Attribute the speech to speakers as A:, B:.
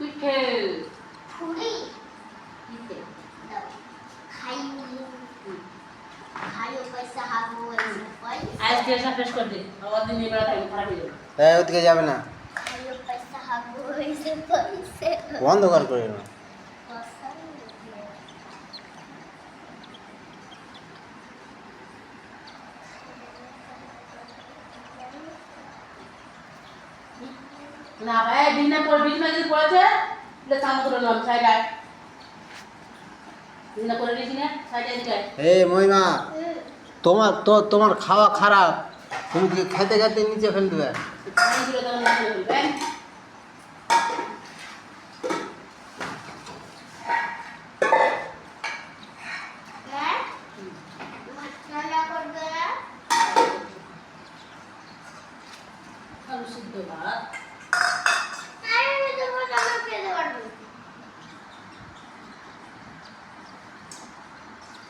A: পিঠে
B: ফুরি
A: পিঠে
B: দাও খাই খাইও পয়সা হাগো
A: আজকে এসে ফ্রেশ করে দে আবার দিন বেলা টাইম খারাপ হয়ে যাবে
C: এই ওদিকে যাবে না
B: খাইও পয়সা হাগো হইছে পয়সা
C: অন্ধকার করে না
A: না ভাই দিনে পর বিছনা যদি পড়েছে তাহলে কাম করে নাও সাইডে দিনে করে দিছি না সাইডে দিকে
C: এই মহিমা তোমার খাওয়া খারাপ তুমি কি খেতে খেতে নিচে ফেল দেবে
A: পানি দিলে তাহলে নিচে ফেলবেন